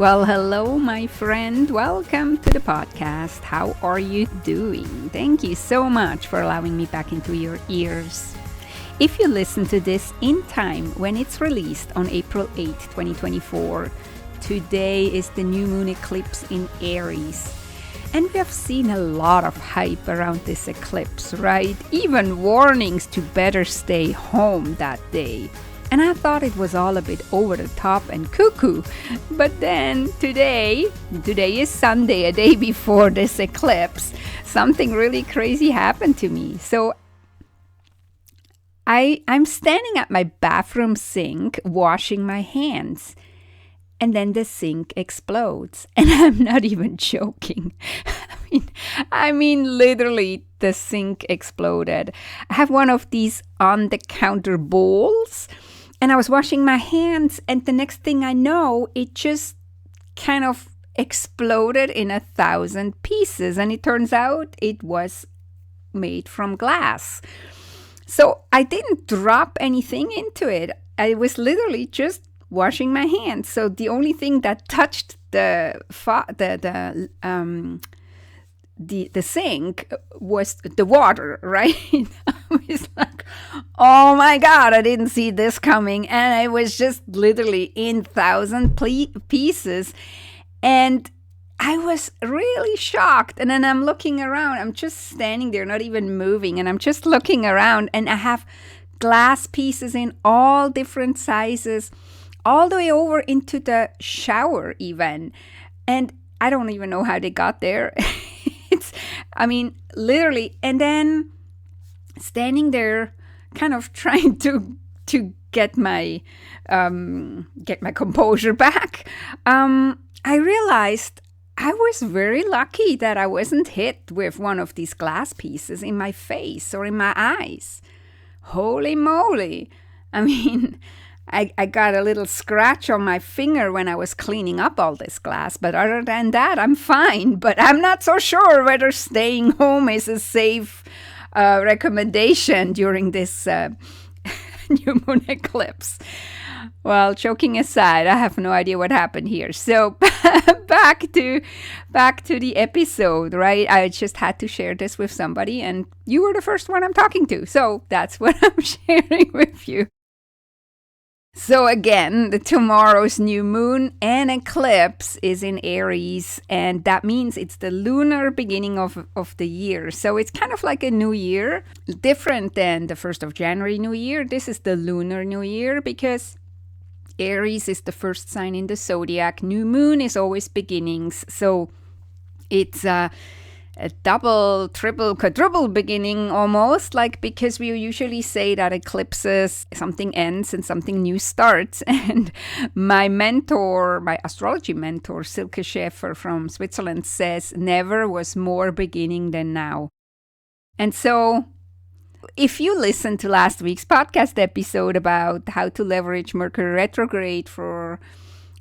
Well, hello, my friend. Welcome to the podcast. How are you doing? Thank you so much for allowing me back into your ears. If you listen to this in time when it's released on April 8th, 2024, today is the new moon eclipse in Aries. And we have seen a lot of hype around this eclipse, right? Even warnings to better stay home that day. And I thought it was all a bit over the top and cuckoo. But then today is Sunday, a day before this eclipse, something really crazy happened to me. So I'm standing at my bathroom sink washing my hands. And then the sink explodes. And I'm not even joking. I mean, literally, the sink exploded. I have one of these on-the-counter bowls. And I was washing my hands, and the next thing I know, it just kind of exploded in 1,000 pieces. And it turns out it was made from glass. So I didn't drop anything into it. I was literally just washing my hands. So the only thing that touched the sink was the water, right? I was like, oh my God, I didn't see this coming. And I was just literally in 1,000 pieces. And I was really shocked. And then I'm looking around. I'm just standing there, not even moving. And I'm just looking around. And I have glass pieces in all different sizes, all the way over into the shower even. And I don't even know how they got there. Literally. And then standing there, kind of trying to get my composure back, I realized I was very lucky that I wasn't hit with one of these glass pieces in my face or in my eyes. Holy moly. I got a little scratch on my finger when I was cleaning up all this glass, but other than that, I'm fine. But I'm not so sure whether staying home is a safe recommendation during this new moon eclipse. Well, joking aside, I have no idea what happened here. So back to the episode, right? I just had to share this with somebody, and you were the first one I'm talking to. So that's what I'm sharing with you. So again, tomorrow's new moon and eclipse is in Aries, and that means it's the lunar beginning of the year. So it's kind of like a new year, different than the 1st of January New Year. This is the lunar new year because Aries is the first sign in the zodiac. New moon is always beginnings. So it's a double, triple, quadruple beginning almost, because we usually say that eclipses, something ends and something new starts. And my astrology mentor, Silke Schäfer from Switzerland, says never was more beginning than now. And so if you listened to last week's podcast episode about how to leverage Mercury retrograde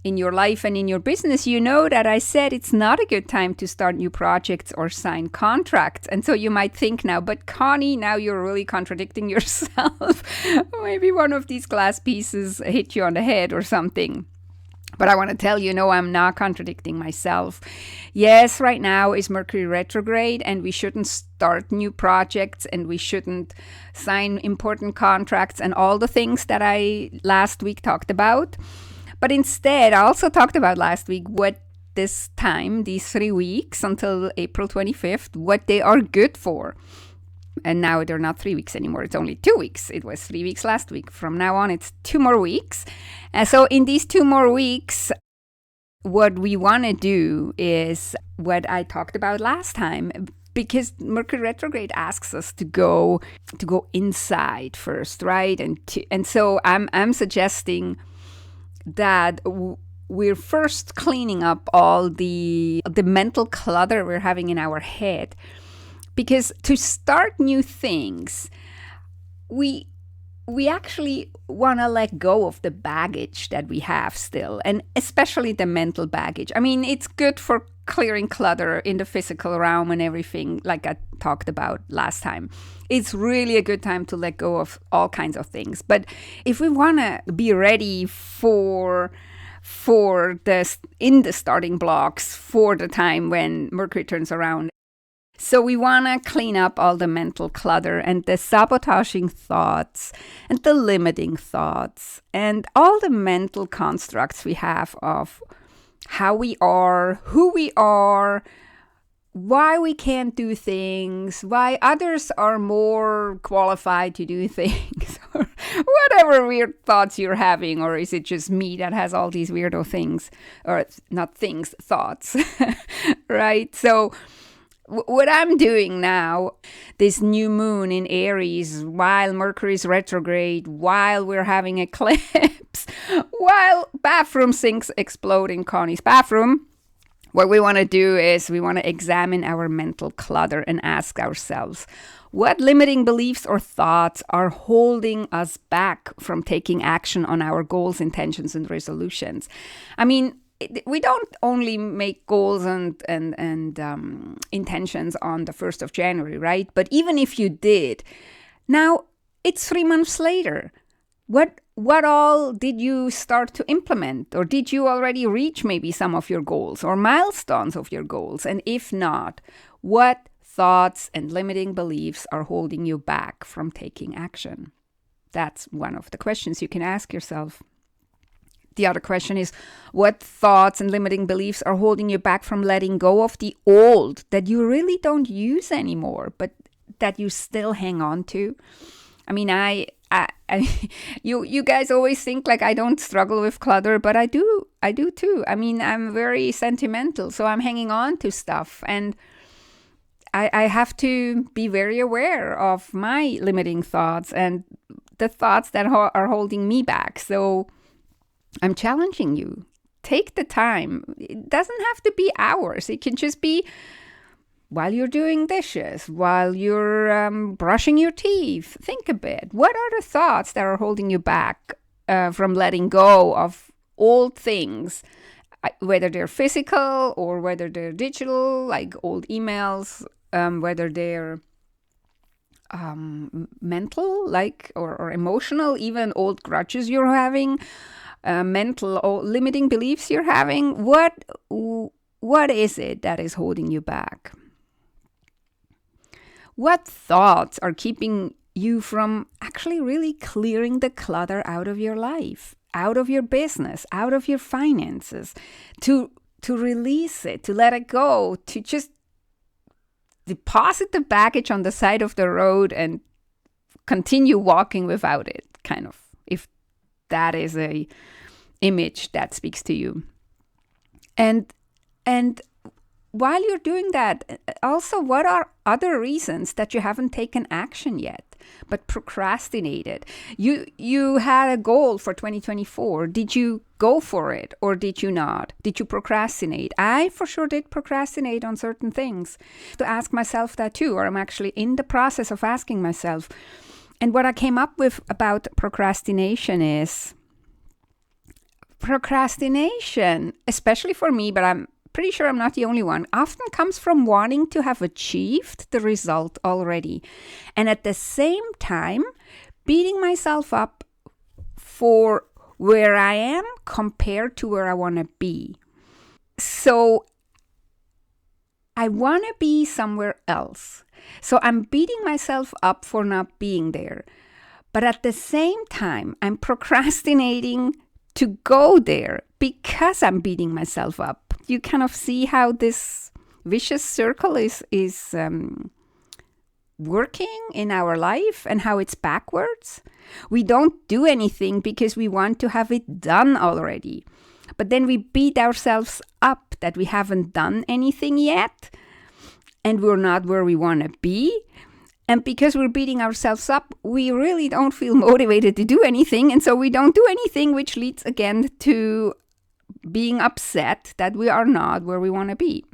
in your life and in your business, you know that I said it's not a good time to start new projects or sign contracts. And so you might think now, but Conny, now you're really contradicting yourself. Maybe one of these glass pieces hit you on the head or something. But I want to tell you, no, I'm not contradicting myself. Yes, right now is Mercury retrograde, and we shouldn't start new projects, and we shouldn't sign important contracts and all the things that I last week talked about. But instead, I also talked about last week what this time, these 3 weeks until April 25th, what they are good for. And now they're not 3 weeks anymore. It's only 2 weeks. It was 3 weeks last week. From now on, it's 2 more weeks. And so in these 2 more weeks, what we want to do is what I talked about last time, because Mercury retrograde asks us to go inside first, right? And so I'm suggesting that we're first cleaning up all the mental clutter we're having in our head. Because to start new things, we actually want to let go of the baggage that we have still, and especially the mental baggage. It's good for clearing clutter in the physical realm and everything, like I talked about last time. It's really a good time to let go of all kinds of things. But if we want to be ready for in the starting blocks for the time when Mercury turns around. So we want to clean up all the mental clutter and the sabotaging thoughts and the limiting thoughts and all the mental constructs we have of how we are, who we are, why we can't do things, why others are more qualified to do things, or whatever weird thoughts you're having, or is it just me that has all these weirdo things, or not things, thoughts, right? So what I'm doing now, this new moon in Aries, while Mercury's retrograde, while we're having eclipse, while bathroom sinks explode in Connie's bathroom, what we want to do is we want to examine our mental clutter and ask ourselves, what limiting beliefs or thoughts are holding us back from taking action on our goals, intentions, and resolutions? I mean, we don't only make goals and intentions on the 1st of January, right? But even if you did, now it's 3 months later. What all did you start to implement? Or did you already reach maybe some of your goals or milestones of your goals? And if not, what thoughts and limiting beliefs are holding you back from taking action? That's one of the questions you can ask yourself. The other question is, what thoughts and limiting beliefs are holding you back from letting go of the old that you really don't use anymore, but that you still hang on to? I mean, you guys always think like I don't struggle with clutter, but I do too. I mean, I'm very sentimental, so I'm hanging on to stuff, and I have to be very aware of my limiting thoughts and the thoughts that are holding me back. So I'm challenging you. Take the time. It doesn't have to be hours. It can just be while you're doing dishes, while you're brushing your teeth. Think a bit. What are the thoughts that are holding you back from letting go of old things, whether they're physical or whether they're digital, like old emails, whether they're mental, like or emotional, even old grudges you're having, mental or limiting beliefs you're having. What is it that is holding you back? What thoughts are keeping you from actually really clearing the clutter out of your life, out of your business, out of your finances, to release it, to let it go, to just deposit the baggage on the side of the road and continue walking without it, kind of, if that is a image that speaks to you. And while you're doing that, also, what are other reasons that you haven't taken action yet, but procrastinated? You had a goal for 2024. Did you go for it or did you not? Did you procrastinate? I for sure did procrastinate on certain things. To ask myself that too, or I'm actually in the process of asking myself. And what I came up with about procrastination is procrastination, especially for me, but I'm pretty sure I'm not the only one, often comes from wanting to have achieved the result already. And at the same time, beating myself up for where I am compared to where I want to be. So I want to be somewhere else. So I'm beating myself up for not being there. But at the same time, I'm procrastinating to go there because I'm beating myself up. You kind of see how this vicious circle is working in our life and how it's backwards. We don't do anything because we want to have it done already. But then we beat ourselves up that we haven't done anything yet and we're not where we want to be. And because we're beating ourselves up, we really don't feel motivated to do anything. And so we don't do anything, which leads again to being upset that we are not where we want to be.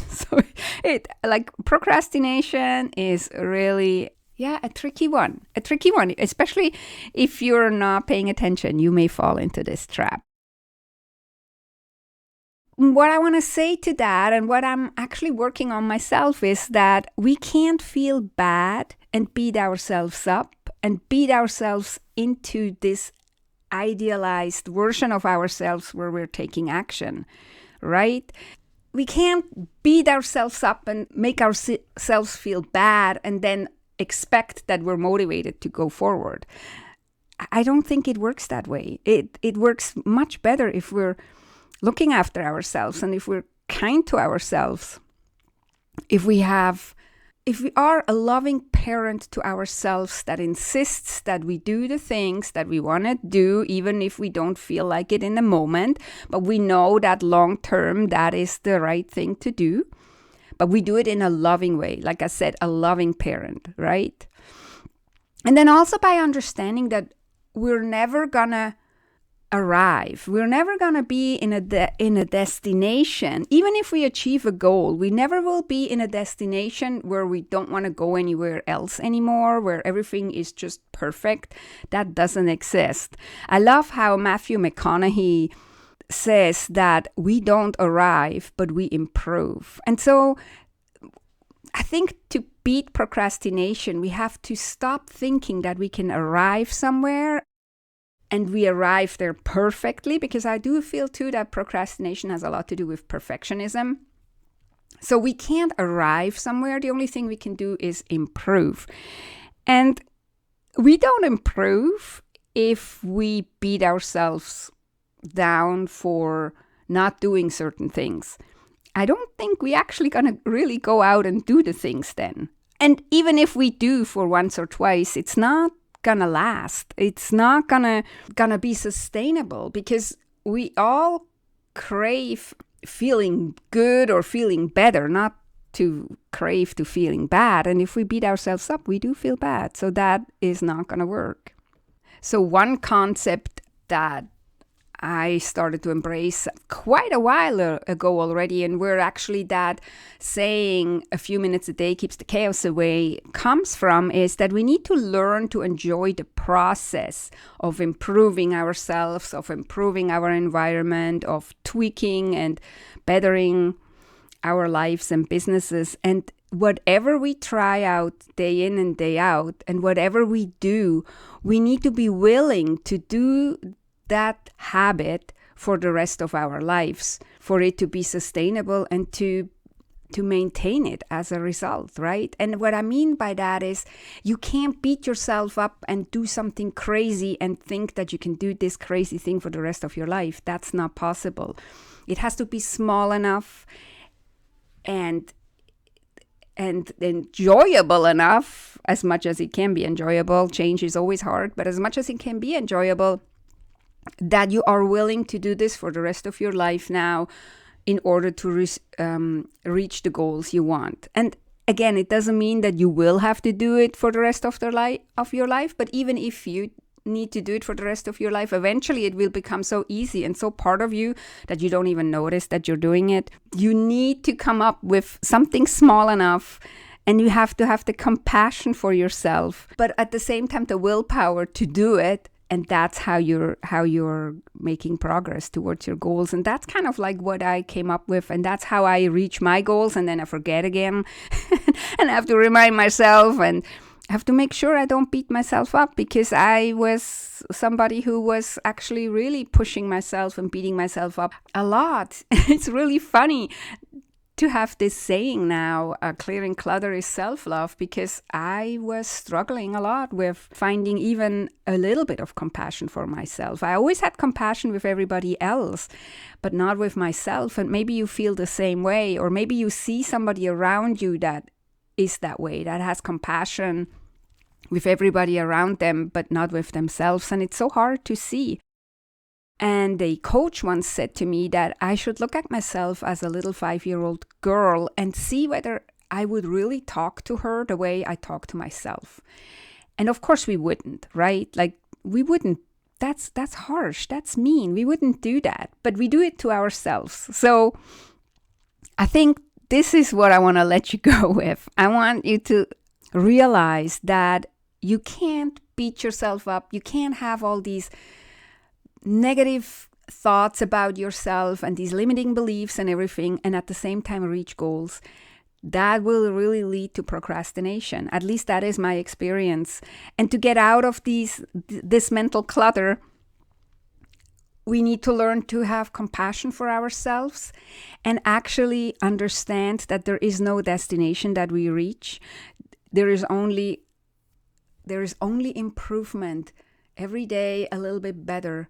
So procrastination is really, a tricky one, especially if you're not paying attention, you may fall into this trap. What I want to say to that, and what I'm actually working on myself, is that we can't feel bad and beat ourselves up and beat ourselves into this idealized version of ourselves where we're taking action, right? We can't beat ourselves up and make ourselves feel bad and then expect that we're motivated to go forward. I don't think it works that way. It works much better if we're looking after ourselves and if we're kind to ourselves. If we are a loving parent to ourselves that insists that we do the things that we want to do, even if we don't feel like it in the moment, but we know that long term that is the right thing to do. But we do it in a loving way. Like I said, a loving parent, right? And then also by understanding that we're never gonna arrive. We're never gonna be in a destination. Even if we achieve a goal, we never will be in a destination where we don't want to go anywhere else anymore, where everything is just perfect. That doesn't exist. I love how Matthew McCaughnegy says that we don't arrive, but we improve. And so I think to beat procrastination, we have to stop thinking that we can arrive somewhere and we arrive there perfectly, because I do feel too that procrastination has a lot to do with perfectionism. So we can't arrive somewhere. The only thing we can do is improve. And we don't improve if we beat ourselves down for not doing certain things. I don't think we actually gonna really go out and do the things then. And even if we do for once or twice, it's not gonna last. It's not gonna be sustainable, because we all crave feeling good or feeling better, not to crave to feeling bad. And if we beat ourselves up, we do feel bad. So that is not gonna work. So one concept that I started to embrace quite a while ago already, and where actually that saying a few minutes a day keeps the chaos away comes from, is that we need to learn to enjoy the process of improving ourselves, of improving our environment, of tweaking and bettering our lives and businesses. And whatever we try out day in and day out, and whatever we do, we need to be willing to do that habit for the rest of our lives, for it to be sustainable and to maintain it as a result, right? And what I mean by that is you can't beat yourself up and do something crazy and think that you can do this crazy thing for the rest of your life. That's not possible. It has to be small enough and enjoyable enough, as much as it can be enjoyable. Change is always hard, but as much as it can be enjoyable, that you are willing to do this for the rest of your life now in order to reach the goals you want. And again, it doesn't mean that you will have to do it for the rest of your life, but even if you need to do it for the rest of your life, eventually it will become so easy and so part of you that you don't even notice that you're doing it. You need to come up with something small enough, and you have to have the compassion for yourself, but at the same time the willpower to do it. And that's how you're making progress towards your goals. And that's kind of like what I came up with. And that's how I reach my goals. And then I forget again. And I have to remind myself, and I have to make sure I don't beat myself up, because I was somebody who was actually really pushing myself and beating myself up a lot. It's really funny to have this saying now, clearing clutter is self-love, because I was struggling a lot with finding even a little bit of compassion for myself. I always had compassion with everybody else, but not with myself. And maybe you feel the same way, or maybe you see somebody around you that is that way, that has compassion with everybody around them, but not with themselves. And it's so hard to see. And a coach once said to me that I should look at myself as a little 5-year-old girl and see whether I would really talk to her the way I talk to myself. And of course we wouldn't, right? Like we wouldn't. That's harsh. That's mean. We wouldn't do that. But we do it to ourselves. So I think this is what I want to let you go with. I want you to realize that you can't beat yourself up. You can't have all these negative thoughts about yourself and these limiting beliefs and everything, and at the same time reach goals. That will really lead to procrastination. At least that is my experience. And to get out of this mental clutter, we need to learn to have compassion for ourselves and actually understand that there is no destination that we reach. There is only improvement every day, a little bit better.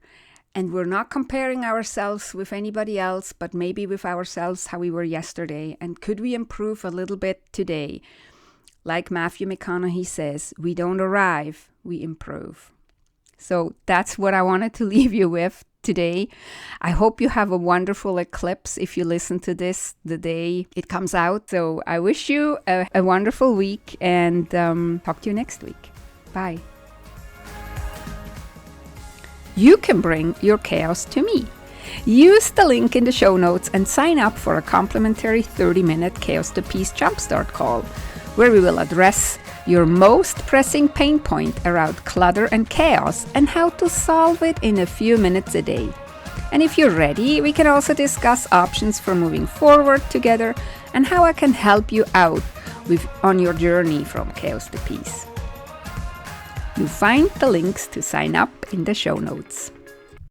And we're not comparing ourselves with anybody else, but maybe with ourselves, how we were yesterday. And could we improve a little bit today? Like Matthew McCaughnegy says, we don't arrive, we improve. So that's what I wanted to leave you with today. I hope you have a wonderful eclipse if you listen to this the day it comes out. So I wish you a wonderful week, and talk to you next week. Bye. You can bring your chaos to me. Use the link in the show notes and sign up for a complimentary 30-minute Chaos to Peace Jumpstart call, where we will address your most pressing pain point around clutter and chaos and how to solve it in a few minutes a day. And if you're ready, we can also discuss options for moving forward together and how I can help you out on your journey from chaos to peace. You'll find the links to sign up in the show notes.